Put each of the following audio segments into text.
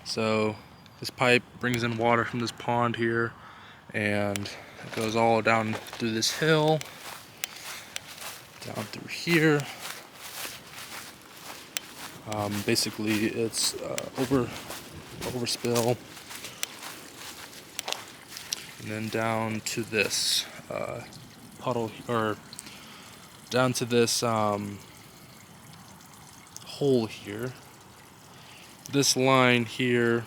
So this pipe brings in water from this pond here, and it goes all down through this hill, down through here. Basically, it's overspill, and then down to this puddle, or down to this hole here. This line here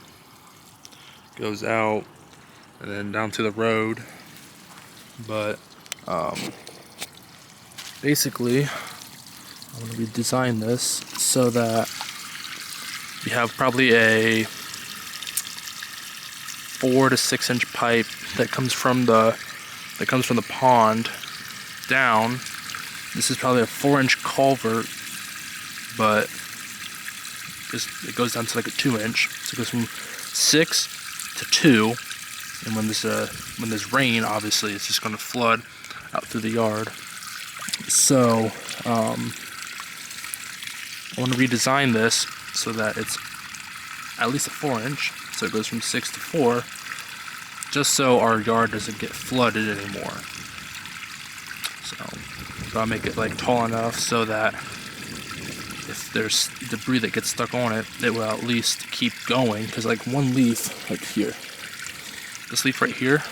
goes out and then down to the road, but basically I'm going to redesign this so that you have probably a 4 to 6 inch pipe that comes from the pond down. This is probably a 4-inch culvert, but it goes down to like a 2-inch. So it goes from 6 to 2, and when there's rain, obviously it's just going to flood out through the yard. So I want to redesign this so that it's at least a 4-inch, so it goes from 6 to 4, just so our yard doesn't get flooded anymore. So I'll make it like tall enough so that if there's debris that gets stuck on it, it will at least keep going. Because like one leaf, like here, this leaf right here,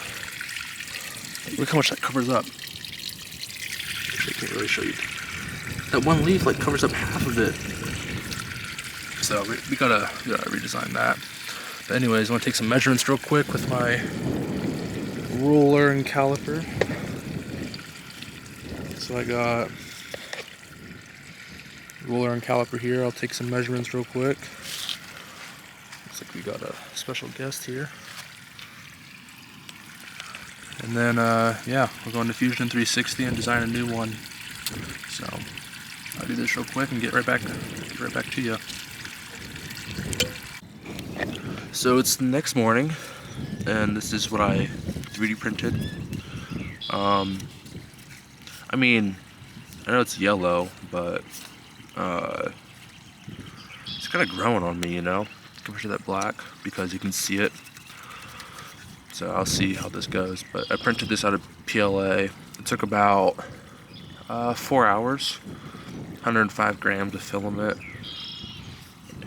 look how much that covers up. Actually, I can't really show you. That one leaf like covers up half of it. So we gotta redesign that. But anyways, I want to take some measurements real quick with my ruler and caliper. So I got ruler and caliper here. I'll take some measurements real quick. Looks like we got a special guest here. And then yeah, we're going to Fusion 360 and design a new one. So I'll do this real quick and get right back to you. So it's the next morning, and this is what I 3D printed. I mean, I know it's yellow, but it's kind of growing on me, you know, compared to that black, because you can see it. So I'll see how this goes. But I printed this out of PLA. It took about 4 hours, 105 grams of filament.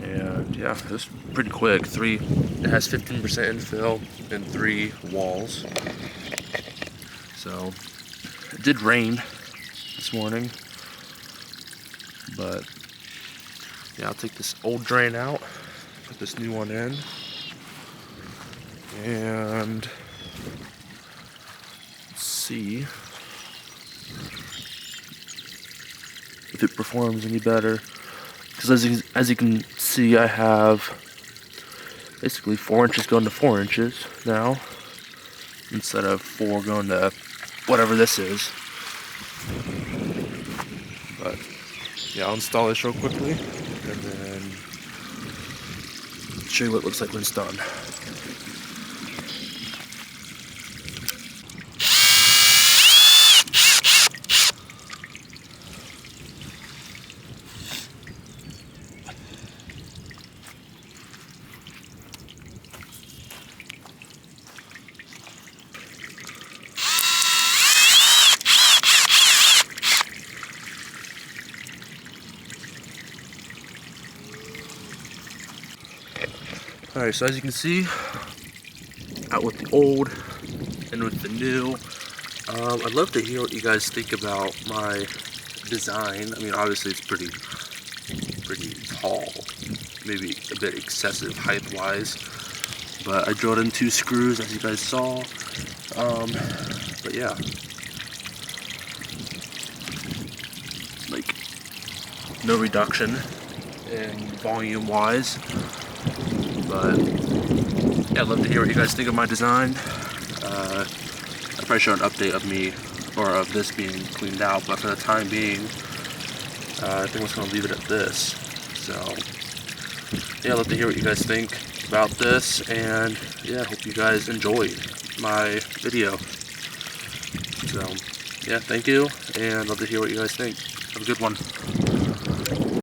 And yeah, it was pretty quick. It has 15% infill and 3 walls. So it did rain this morning, but yeah, I'll take this old drain out, put this new one in, and let's see if it performs any better. Because as you can see, I have basically 4 inches going to 4 inches now, instead of 4 going to whatever this is. But yeah, I'll install this real quickly and then show you what it looks like when it's done. Alright, so as you can see, out with the old and with the new. I'd love to hear what you guys think about my design. I mean, obviously it's pretty tall, maybe a bit excessive height-wise, but I drilled in 2 screws, as you guys saw. But yeah, like no reduction in volume-wise. But yeah, I'd love to hear what you guys think of my design. I'll probably show an update of me, or of this being cleaned out, but for the time being, I think I'm just going to leave it at this. So yeah, I'd love to hear what you guys think about this, and yeah, I hope you guys enjoyed my video. So yeah, thank you, and I'd love to hear what you guys think. Have a good one.